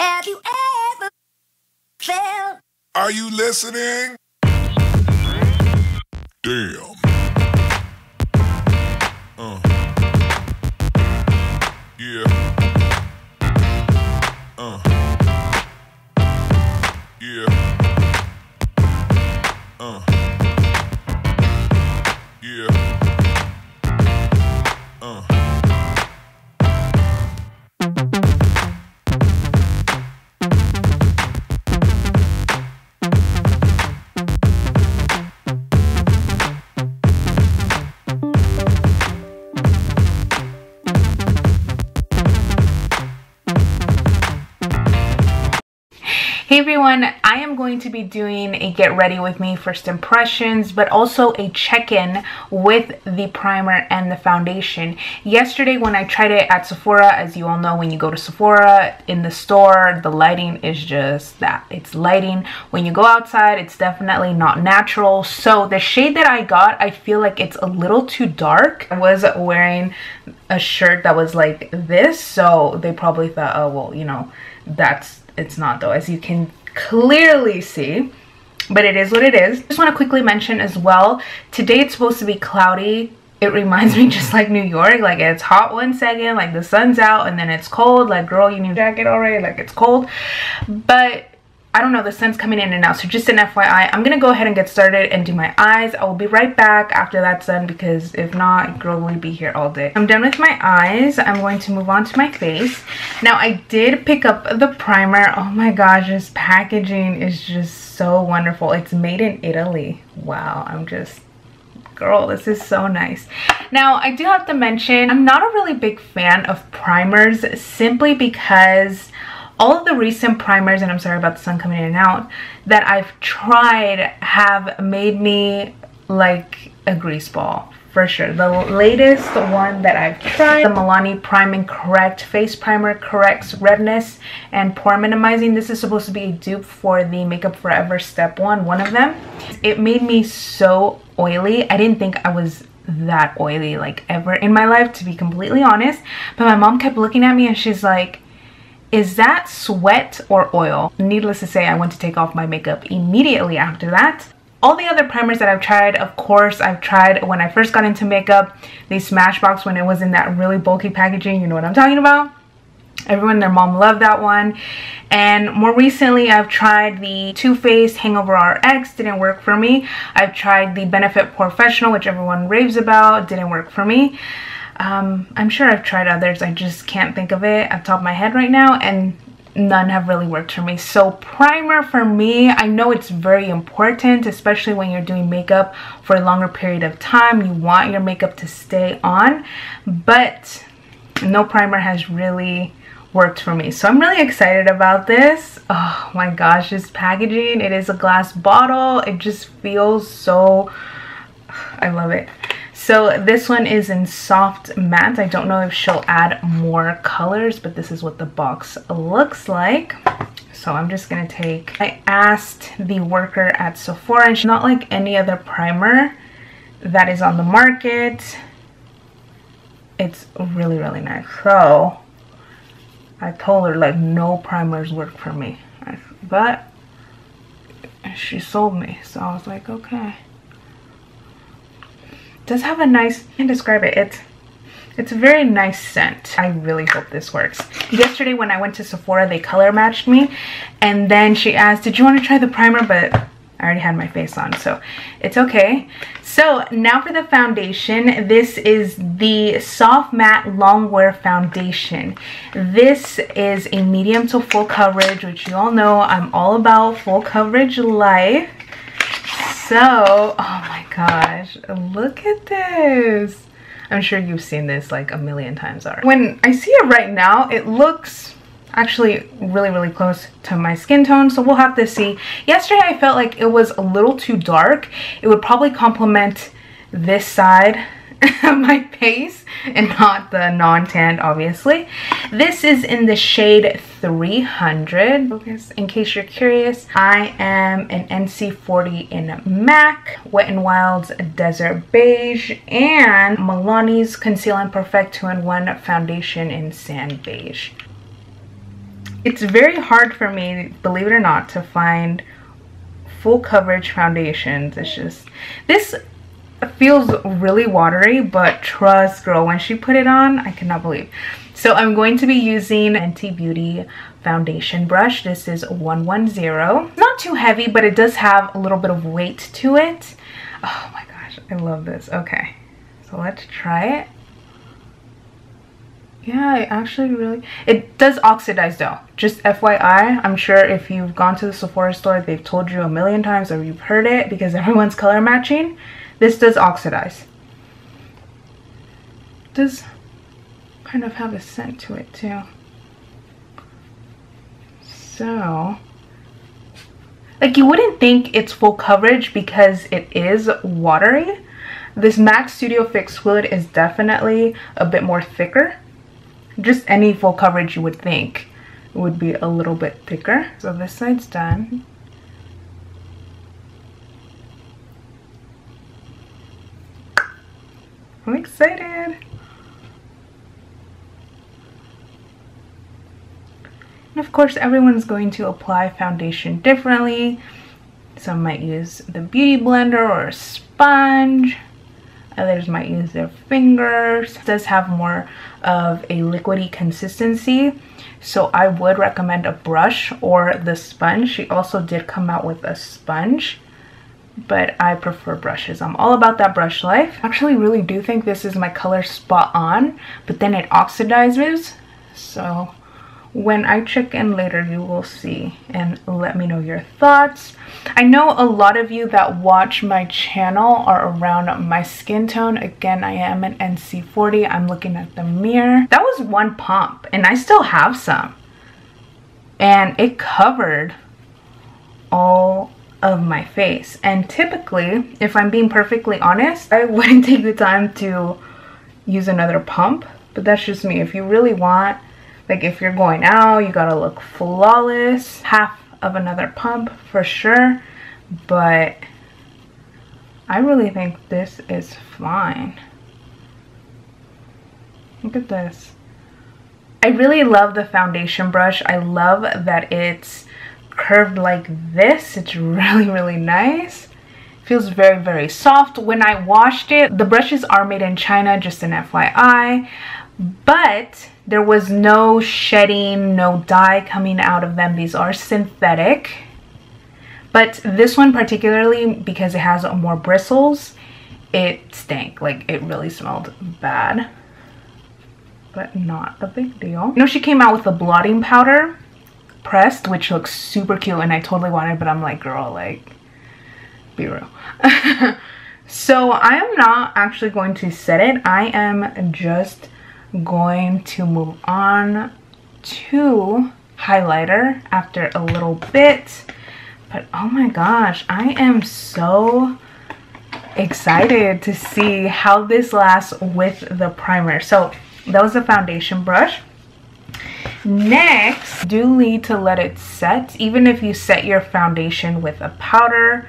Have you ever felt? Are you listening? Damn. Yeah. Yeah. Yeah. Hey everyone, I am going to be doing a get ready with me first impressions, but also a check-in with the primer and the foundation. Yesterday when I tried it at Sephora, as you all know, when you go to Sephora in the store, the lighting is just that. It's lighting. When you go outside, it's definitely not natural. So the shade that I got, I feel like it's a little too dark. I was wearing a shirt that was like this, so they probably thought, oh well, you know, it's not though, as you can clearly see, but it is what it is. Just want to quickly mention as well, today it's supposed to be cloudy. It reminds me just like New York, like it's hot one second, like the sun's out, and then it's cold, like girl, you need a jacket already, like it's cold. But I don't know, the sun's coming in and out, so just an FYI. I'm gonna go ahead and get started and do my eyes. I will be right back after that's done, because if not, girl will be here all day. I'm done with my eyes. I'm going to move on to my face. Now, I did pick up the primer. Oh my gosh, this packaging is just so wonderful. It's made in Italy. Wow, I'm just... girl, this is so nice. Now, I do have to mention, I'm not a really big fan of primers, simply because all of the recent primers, and I'm sorry about the sun coming in and out, that I've tried have made me like a grease ball, for sure. The latest one that I've tried, the Milani Prime and Correct Face Primer, corrects redness and pore minimizing. This is supposed to be a dupe for the Makeup Forever Step 1, one of them. It made me so oily. I didn't think I was that oily like ever in my life, to be completely honest. But my mom kept looking at me and she's like, is that sweat or oil? Needless to say, I went to take off my makeup immediately after that. All the other primers that I've tried, of course, I've tried when I first got into makeup, the Smashbox, when it was in that really bulky packaging. You know what I'm talking about? Everyone and their mom loved that one. And more recently, I've tried the Too Faced Hangover RX, didn't work for me. I've tried the Benefit Professional, which everyone raves about, didn't work for me. I'm sure I've tried others, I just can't think of it at the top of my head right now, and none have really worked for me. So primer for me, I know it's very important, especially when you're doing makeup for a longer period of time. You want your makeup to stay on, but no primer has really worked for me. So I'm really excited about this. Oh my gosh, this packaging, it is a glass bottle. It just feels so, I love it. So this one is in soft matte. I don't know if she'll add more colors, but this is what the box looks like. So I'm just gonna take, I asked the worker at Sephora, and she's not like any other primer that is on the market. It's really, really nice. So I told her like no primers work for me, but she sold me. So I was like, okay. Does have a nice, I can't describe it, it's a very nice scent. I really hope this works. Yesterday when I went to Sephora, they color matched me, and then she asked, did you want to try the primer? But I already had my face on, so it's okay. So now for the foundation. This is the Soft Matte Long Wear Foundation. This is a medium to full coverage, which you all know I'm all about full coverage life. So, oh my gosh, look at this. I'm sure you've seen this like a million times already. When I see it right now, it looks actually really, really close to my skin tone, so we'll have to see. Yesterday, I felt like it was a little too dark. It would probably complement this side of my face and not the non-tanned, obviously. This is in the shade 300. Focus, in case you're curious. I am an NC40 in MAC, Wet n Wild's Desert Beige, and Milani's Conceal and Perfect 2-in-1 Foundation in Sand Beige. It's very hard for me, believe it or not, to find full coverage foundations. It's just, this feels really watery, but trust girl, when she put it on, I cannot believe. So I'm going to be using Fenty Beauty foundation brush. This is 110. Not too heavy, but it does have a little bit of weight to it. Oh my gosh, I love this. Okay, so let's try it. Yeah, I actually really, it does oxidize though, just FYI. I'm sure if you've gone to the Sephora store, they've told you a million times, or you've heard it because everyone's color matching. This does oxidize. It does kind of have a scent to it too. So, like, you wouldn't think it's full coverage because it is watery. This MAC Studio Fix fluid is definitely a bit more thicker. Just any full coverage you would think would be a little bit thicker. So this side's done. I'm excited. And of course, everyone's going to apply foundation differently. Some might use the beauty blender or a sponge. Others might use their fingers. It does have more of a liquidy consistency, so I would recommend a brush or the sponge. She also did come out with a sponge, but I prefer brushes. I'm all about that brush life. I actually really do think this is my color spot on, but then it oxidizes. So when I check in later, you will see and let me know your thoughts. I know a lot of you that watch my channel are around my skin tone. Again, I am an NC40. I'm looking at the mirror. That was one pump and I still have some. And it covered all of my face. And typically, if I'm being perfectly honest, I wouldn't take the time to use another pump. But that's just me. If you really want, like if you're going out, you gotta look flawless, half of another pump for sure. But I really think this is fine. Look at this. I really love the foundation brush. I love that it's curved like this. It's really nice. Feels very soft. When I washed it, the brushes are made in China, just an FYI. But there was no shedding, no dye coming out of them. These are synthetic. But this one particularly, because it has more bristles, it stank. Like, it really smelled bad. But not a big deal. You know, she came out with a blotting powder pressed, which looks super cute, and I totally want it, but I'm like, girl, like, be real. So I am not actually going to set it. I am just going to move on to highlighter after a little bit. But oh my gosh, I am so excited to see how this lasts with the primer. So that was the foundation brush. Next, do need to let it set. Even if you set your foundation with a powder,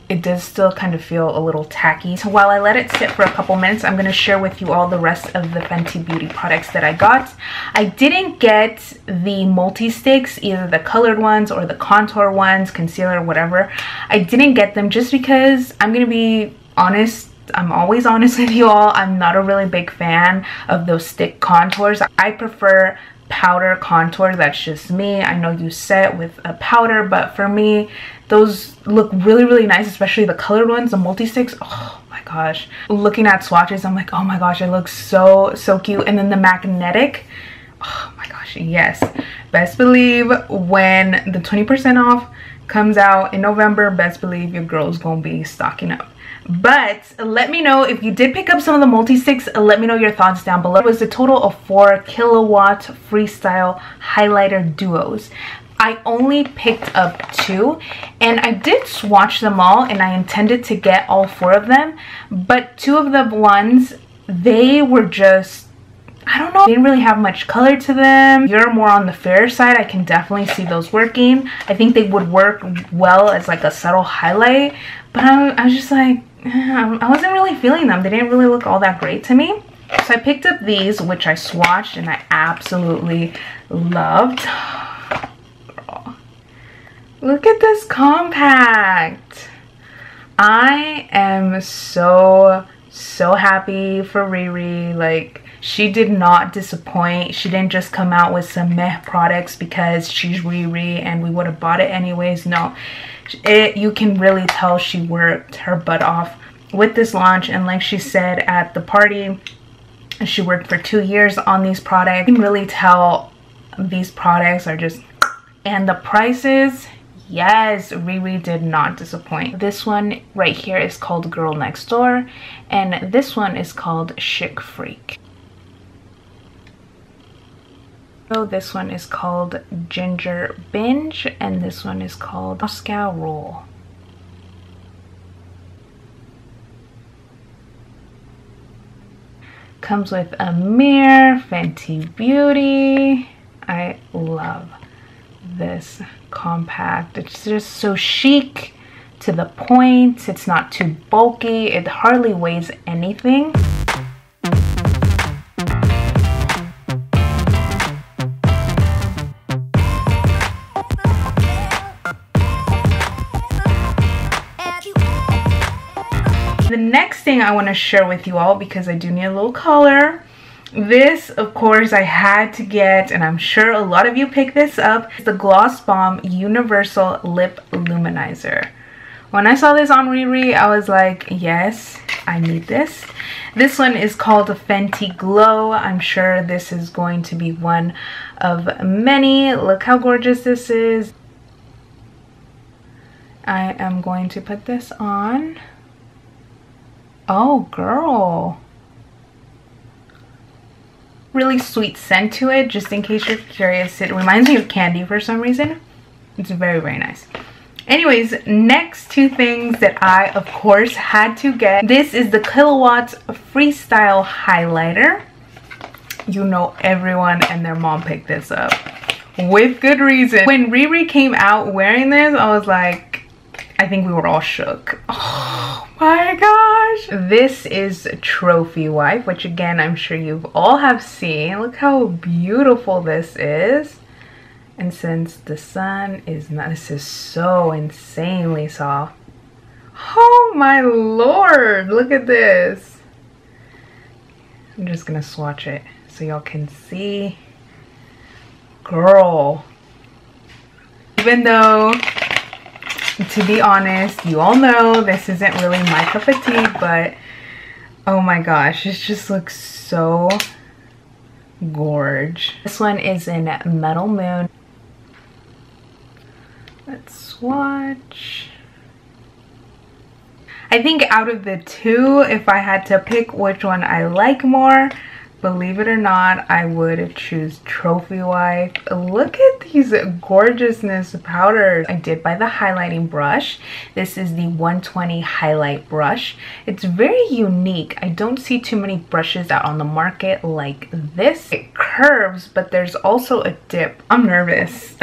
it does still kind of feel a little tacky. So while I let it sit for a couple minutes, I'm going to share with you all the rest of the Fenty Beauty products that I got. I didn't get the multi-sticks, either the colored ones or the contour ones, concealer, whatever. I didn't get them just because, I'm going to be honest, I'm always honest with you all, I'm not a really big fan of those stick contours. I prefer powder contour. That's just me. I know you set with a powder, but for me, those look really nice, especially the colored ones, the multi-sticks. Oh my gosh. Looking at swatches, I'm like, oh my gosh, it looks so cute. And then the magnetic, oh my gosh, yes. Best believe when the 20% off comes out in November, best believe your girl's gonna be stocking up. But let me know if you did pick up some of the multi-sticks. Let me know your thoughts down below. It was a total of 4 kilowatt freestyle highlighter duos. I only picked up 2, and I did swatch them all, and I intended to get all 4 of them, but 2 of the ones, they were just, I don't know, they didn't really have much color to them. You're more on the fair side, I can definitely see those working. I think they would work well as like a subtle highlight, but I was just like, I wasn't really feeling them. They didn't really look all that great to me. So I picked up these, which I swatched and I absolutely loved. Girl. Look at this compact. I am so happy for RiRi. Like, she did not disappoint. She didn't just come out with some meh products because she's RiRi and we would have bought it anyways. No, you can really tell she worked her butt off with this launch. And like she said at the party, she worked for 2 years on these products. You can really tell these products are just, and the prices, yes, RiRi did not disappoint. This one right here is called Girl Next Door, and this one is called Chic Freak. So this one is called Ginger Binge, and this one is called Moscow Roll. Comes with a mirror, Fenty Beauty. I love this compact. It's just so chic, to the point. It's not too bulky. It hardly weighs anything. The next thing I want to share with you all, because I do need a little color. This, of course, I had to get, and I'm sure a lot of you picked this up. It's the Gloss Bomb Universal Lip Luminizer. When I saw this on RiRi, I was like, yes, I need this. This one is called Fenty Glow. I'm sure this is going to be one of many. Look how gorgeous this is. I am going to put this on. Oh, girl. Really sweet scent to it, just in case you're curious. It reminds me of candy for some reason. It's very, very nice. Anyways, next two things that I, of course, had to get. This is the Kilowatts Freestyle Highlighter. You know, everyone and their mom picked this up. With good reason. When RiRi came out wearing this, I was like, I think we were all shook. Oh my gosh. This is Trophy Wife, which again, I'm sure you all have seen. Look how beautiful this is. And since the sun is not, this is so insanely soft. Oh my lord, look at this. I'm just gonna swatch it so y'all can see. Girl. Even though, to be honest, you all know this isn't really my cup of tea, but oh my gosh, it just looks so gorge. This one is in Metal Moon. Let's swatch. I think out of the two, if I had to pick which one I like more, believe it or not, I would choose Trophy Wife. Look at these gorgeousness powders. I did buy the highlighting brush. This is the 120 highlight brush. It's very unique. I don't see too many brushes out on the market like this. It curves, but there's also a dip. I'm nervous.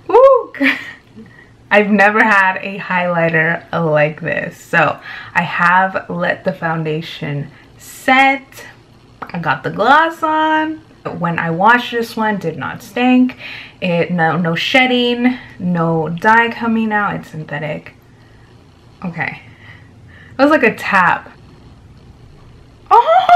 Woo! I've never had a highlighter like this. So I have let the foundation set. I got the gloss on. When I washed this one, did not stink. No shedding, no dye coming out. It's synthetic. Okay. It was like a tap. Oh!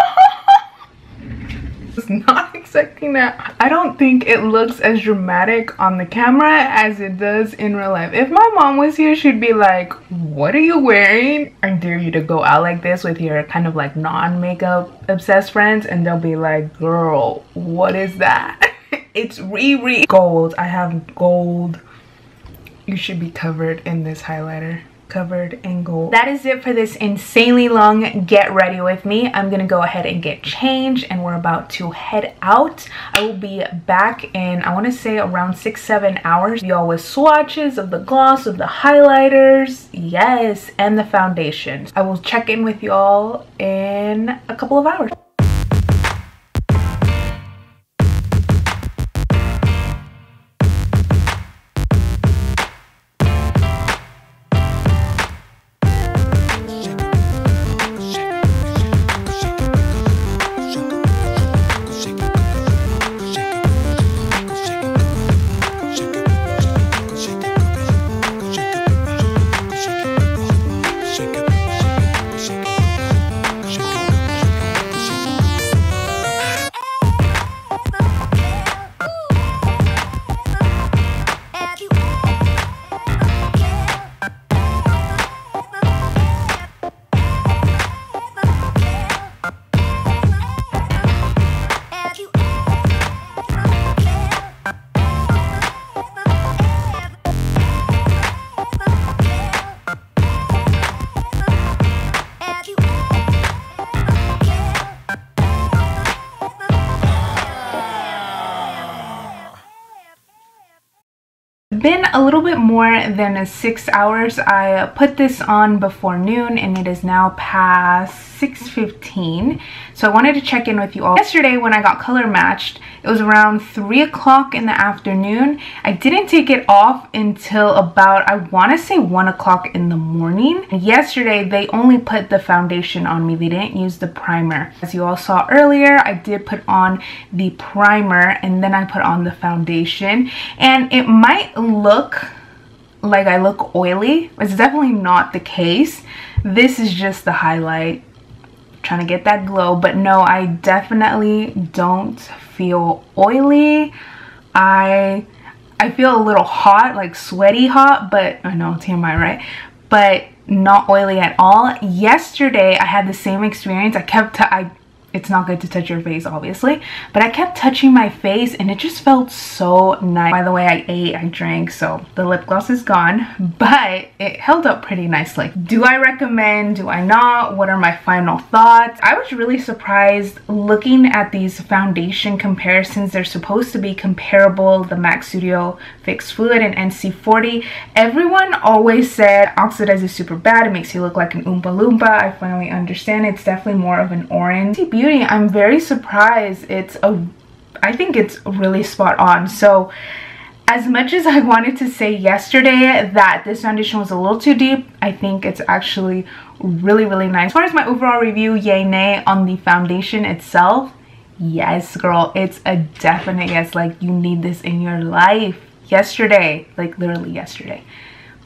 I was not expecting that. I don't think it looks as dramatic on the camera as it does in real life. If my mom was here, she'd be like, what are you wearing? I dare you to go out like this with your kind of like non-makeup obsessed friends, and they'll be like, girl, what is that? It's RiRi. Gold. I have gold. You should be covered in this highlighter. Covered in gold. That is it for this insanely long get ready with me. I'm gonna go ahead and get changed, and we're about to head out. I will be back in, I want to say, around 6-7 hours. Y'all with swatches of the gloss, of the highlighters, yes, and the foundations. I will check in with y'all in a couple of hours. been a little bit more than 6 hours. I put this on before noon and it is now past 6:15. So I wanted to check in with you all. Yesterday when I got color matched, it was around 3 o'clock in the afternoon. I didn't take it off until about, I want to say 1 o'clock in the morning. Yesterday they only put the foundation on me. They didn't use the primer. As you all saw earlier, I did put on the primer and then I put on the foundation. And it might look like I look oily. It's definitely not the case. This is just the highlight, trying to get that glow. But no, I definitely don't feel oily. I feel a little hot, like sweaty hot, but I know TMI, right? But not oily at all. Yesterday I had the same experience. It's not good to touch your face, obviously, but I kept touching my face and it just felt so nice. By the way, I ate, I drank, so the lip gloss is gone, but it held up pretty nicely. Do I recommend? Do I not? What are my final thoughts? I was really surprised looking at these foundation comparisons. They're supposed to be comparable, the MAC Studio Fix Fluid and NC40. Everyone always said oxidize is super bad. It makes you look like an Oompa Loompa. I finally understand. It's definitely more of an orange. Fenty Beauty, I'm very surprised. I think it's really spot on. So as much as I wanted to say yesterday that this foundation was a little too deep, I think it's actually really, really nice. As far as my overall review, yay, nay on the foundation itself, yes, girl, it's a definite yes. Like, you need this in your life. Yesterday, like literally yesterday.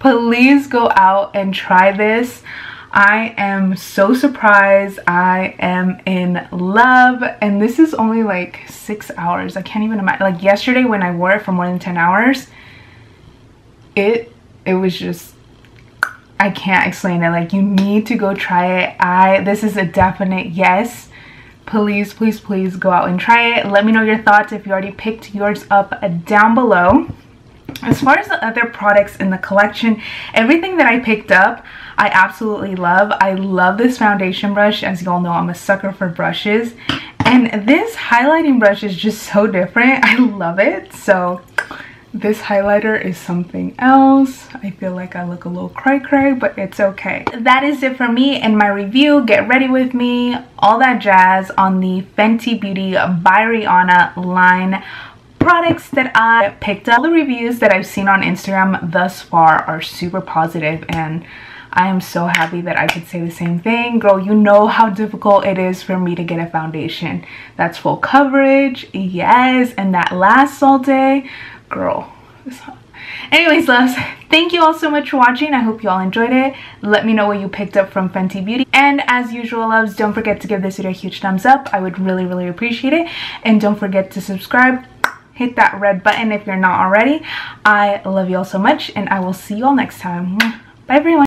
Please go out and try this. I am so surprised. I am in love, and this is only like 6 hours. I can't even imagine. Like yesterday when I wore it for more than 10 hours, it was just, I can't explain it. Like, you need to go try it. This is a definite yes. Please, please, please go out and try it. Let me know your thoughts if you already picked yours up down below. As far as the other products in the collection, everything that I picked up, I absolutely love. I love this foundation brush. As you all know, I'm a sucker for brushes. And this highlighting brush is just so different. I love it. So this highlighter is something else. I feel like I look a little cray-cray, but it's okay. That is it for me and my review. Get ready with me, all that jazz on the Fenty Beauty by Rihanna line products that I picked up. All the reviews that I've seen on Instagram thus far are super positive, and I am so happy that I could say the same thing. Girl, you know how difficult it is for me to get a foundation that's full coverage, yes, and that lasts all day. Girl, anyways, loves, thank you all so much for watching. I hope you all enjoyed it. Let me know what you picked up from Fenty Beauty, and as usual, loves, don't forget to give this video a huge thumbs up. I would really, really appreciate it. And don't forget to subscribe. Hit that red button if you're not already. I love you all so much, and I will see you all next time. Bye everyone.